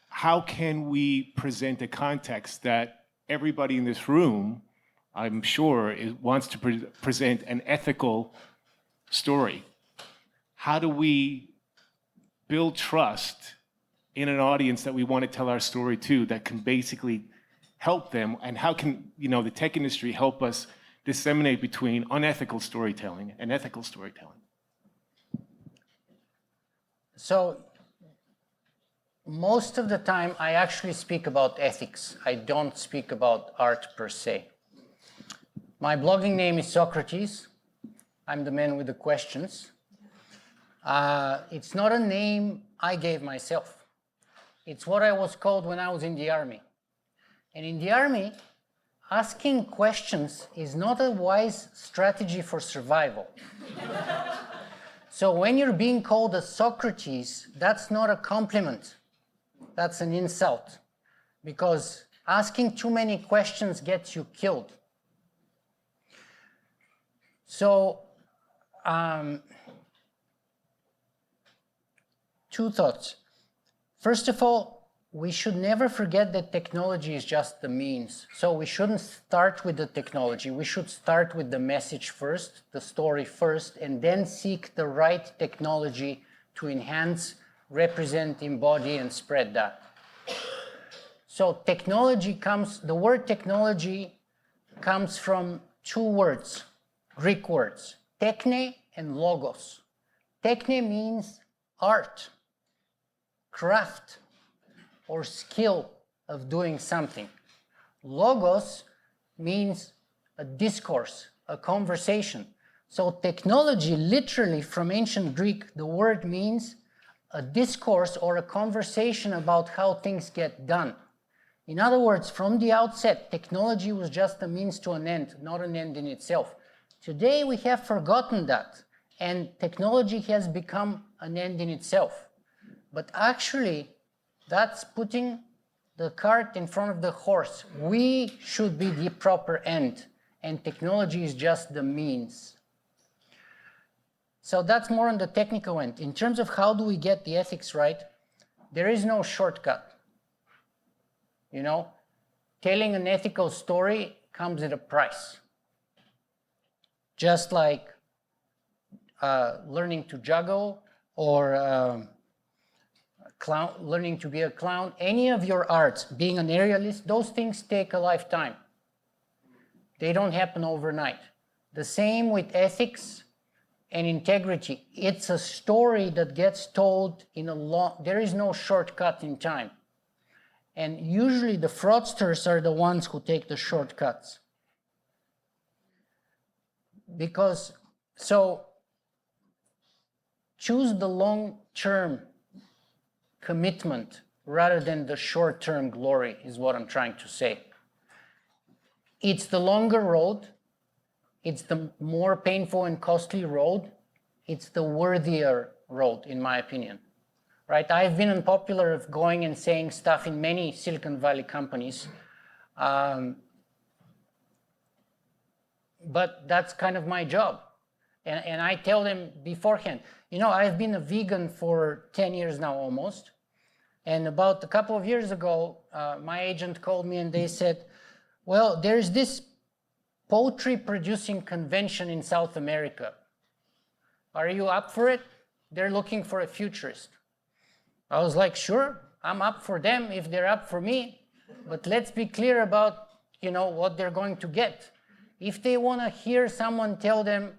how can we present a context that everybody in this room, I'm sure, wants to present an ethical story? How do we build trust in an audience that we want to tell our story to that can basically help them? And how can the tech industry help us disseminate between unethical storytelling and ethical storytelling? So most of the time, I actually speak about ethics. I don't speak about art per se. My blogging name is Socrates. I'm the man with the questions. It's not a name I gave myself. It's what I was called when I was in the army. And in the army, asking questions is not a wise strategy for survival. So when you're being called a Socrates, that's not a compliment. That's an insult. Because asking too many questions gets you killed. So, two thoughts. First of all, we should never forget that technology is just the means. So we shouldn't start with the technology. We should start with the message first, the story first, and then seek the right technology to enhance, represent, embody, and spread that. So the word technology comes from two words, Greek words, techne and logos. Techne means art, craft, or skill of doing something. Logos means a discourse, a conversation. So technology, literally from ancient Greek, the word means a discourse or a conversation about how things get done. In other words, from the outset, technology was just a means to an end, not an end in itself. Today, we have forgotten that, and technology has become an end in itself. But actually, that's putting the cart in front of the horse. We should be the proper end, and technology is just the means. So that's more on the technical end. In terms of how do we get the ethics right, There is no shortcut. You know, telling an ethical story comes at a price. Just like learning to juggle or learning to be a clown, any of your arts, being an aerialist, those things take a lifetime. They don't happen overnight. The same with ethics and integrity. It's a story that gets told in a long, there is no shortcut in time. And usually the fraudsters are the ones who take the shortcuts. Because, so choose the long-term commitment rather than the short-term glory is what I'm trying to say. It's the longer road. It's the more painful and costly road. It's the worthier road, in my opinion. Right? I've been unpopular of going and saying stuff in many Silicon Valley companies. But that's kind of my job. And I tell them beforehand, you know, I've been a vegan for 10 years now almost. And about a couple of years ago, my agent called me and they said, well, there's this poultry producing convention in South America. Are you up for it? They're looking for a futurist. I was like, sure, I'm up for them if they're up for me. But let's be clear about, you know, what they're going to get. If they want to hear someone tell them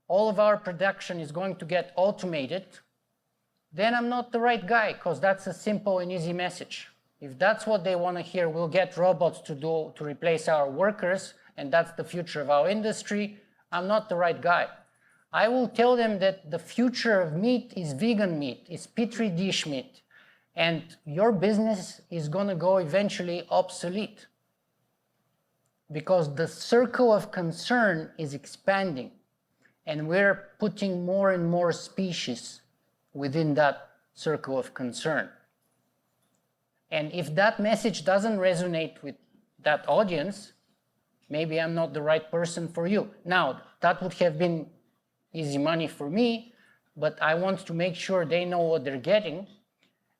all of our production is going to get automated, then I'm not the right guy, because that's a simple and easy message. If that's what they want to hear, we'll get robots to replace our workers, and that's the future of our industry, I'm not the right guy. I will tell them that the future of meat is vegan meat, is petri dish meat, and your business is going to go eventually obsolete. Because the circle of concern is expanding, and we're putting more and more species within that circle of concern. And if that message doesn't resonate with that audience, maybe I'm not the right person for you. Now, that would have been easy money for me, but I want to make sure they know what they're getting.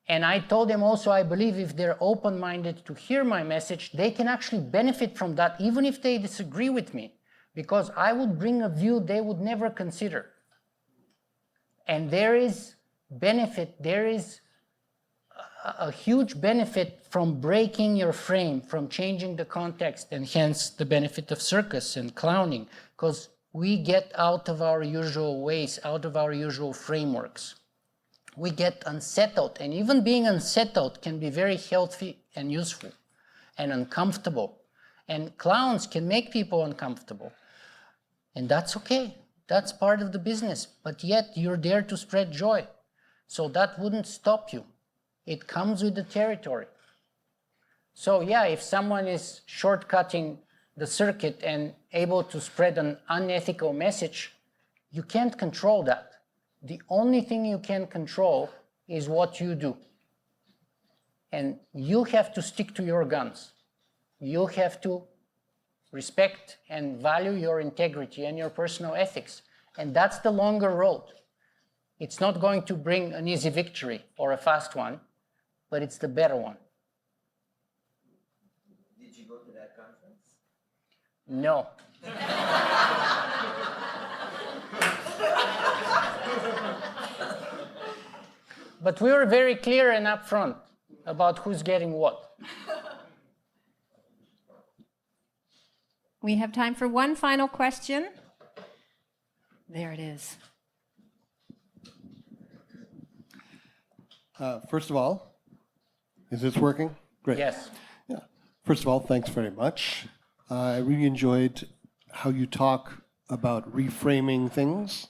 And I told them also, I believe if they're open-minded to hear my message, they can actually benefit from that, even if they disagree with me, because I would bring a view they would never consider. And there is benefit, there is a huge benefit from breaking your frame, from changing the context, and hence the benefit of circus and clowning, because we get out of our usual ways, out of our usual frameworks. We get unsettled, and even being unsettled can be very healthy and useful and uncomfortable. And clowns can make people uncomfortable. And that's okay. That's part of the business. But yet you're there to spread joy. So that wouldn't stop you. It comes with the territory. So yeah, if someone is shortcutting the circuit and able to spread an unethical message, you can't control that. The only thing you can control is what you do. And you have to stick to your guns. You have to respect and value your integrity and your personal ethics. And that's the longer road. It's not going to bring an easy victory or a fast one, but it's the better one. Did you go to that conference? No. But we were very clear and upfront about who's getting what. We have time for one final question. There it is. First of all, is this working? Great. Yes. Yeah. First of all, thanks very much. I really enjoyed how you talk about reframing things.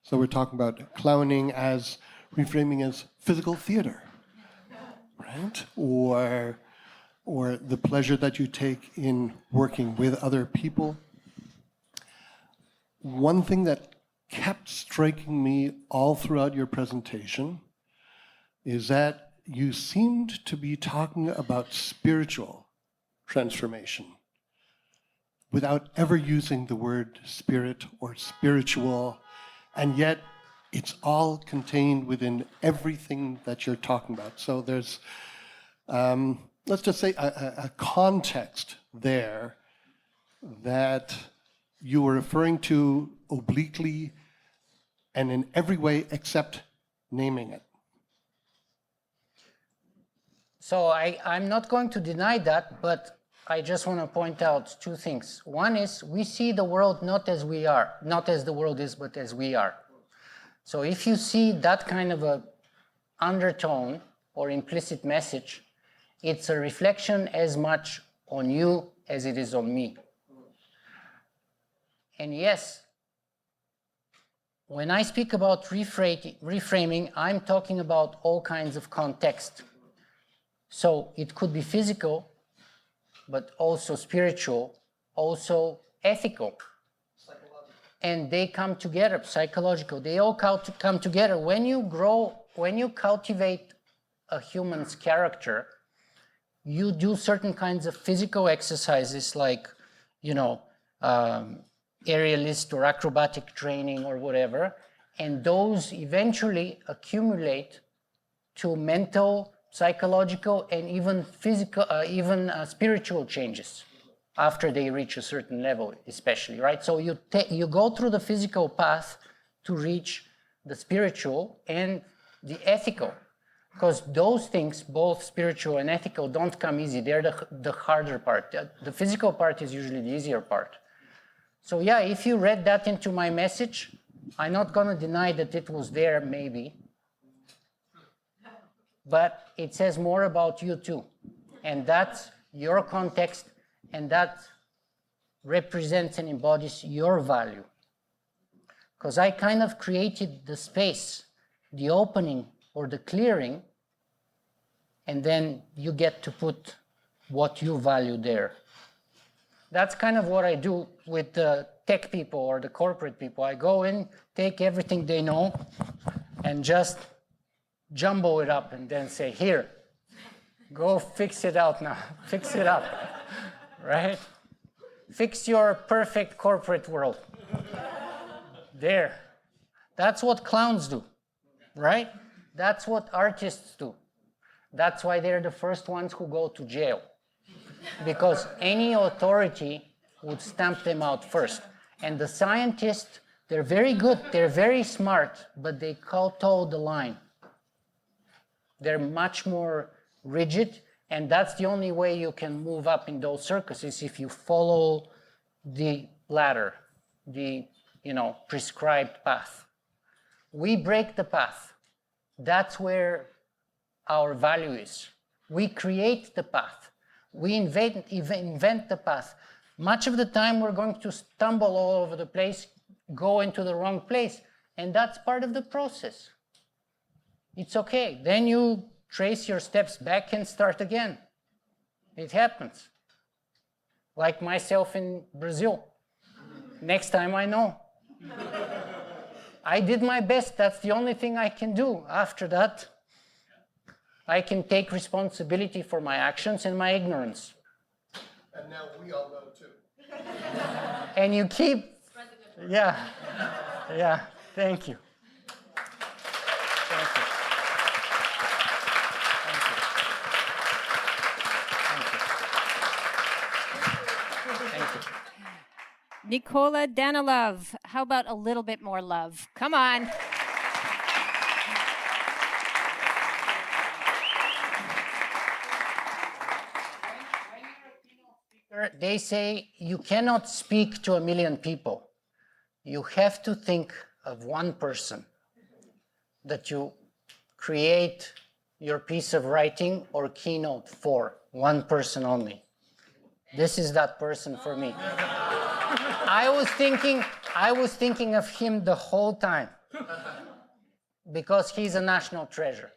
So we're talking about clowning as reframing as physical theater, right? Or the pleasure that you take in working with other people. One thing that kept striking me all throughout your presentation is that you seemed to be talking about spiritual transformation without ever using the word spirit or spiritual, and yet it's all contained within everything that you're talking about. So there's, let's just say, a context there that you were referring to obliquely and in every way except naming it. So I'm not going to deny that, but I just want to point out two things. One is we see the world not as we are, not as the world is, but as we are. So if you see that kind of a undertone or implicit message, it's a reflection as much on you as it is on me. And yes, when I speak about reframing, I'm talking about all kinds of context. So it could be physical, but also spiritual, also ethical. And they come together, psychological. They all come together. When you grow, when you cultivate a human's character, you do certain kinds of physical exercises like, aerialist or acrobatic training or whatever, and those eventually accumulate to mental, psychological, and even physical, spiritual changes after they reach a certain level, especially, right? So you go through the physical path to reach the spiritual and the ethical, because those things, both spiritual and ethical, don't come easy. They're the harder part. The physical part is usually the easier part. So yeah, if you read that into my message, I'm not going to deny that it was there, maybe. But it says more about you too. And that's your context, and that represents and embodies your value. Because I kind of created the space, the opening or the clearing, and then you get to put what you value there. That's kind of what I do with the tech people or the corporate people. I go in, take everything they know, and just jumble it up and then say, here, go fix it out now. Fix it up, right? Fix your perfect corporate world. There. That's what clowns do, right? That's what artists do. That's why they're the first ones who go to jail. Because any authority would stamp them out first. And the scientists, they're very good, they're very smart, but they toe the line. They're much more rigid, and that's the only way you can move up in those circuses, if you follow the ladder, the prescribed path. We break the path. That's where our value is. We create the path. We invent the path. Much of the time we're going to stumble all over the place, go into the wrong place, and that's part of the process. It's okay. Then you trace your steps back and start again. It happens. Like myself in Brazil. Next time I know. I did my best. That's the only thing I can do. After that, I can take responsibility for my actions and my ignorance. And now we all know too. And you keep, yeah, thank you. Thank you. Thank you. Nikola Danaylov, how about a little bit more love? Come on. They say you cannot speak to 1 million people. You have to think of one person that you create your piece of writing or keynote for, one person only. This is that person for me. I was thinking of him the whole time because he's a national treasure.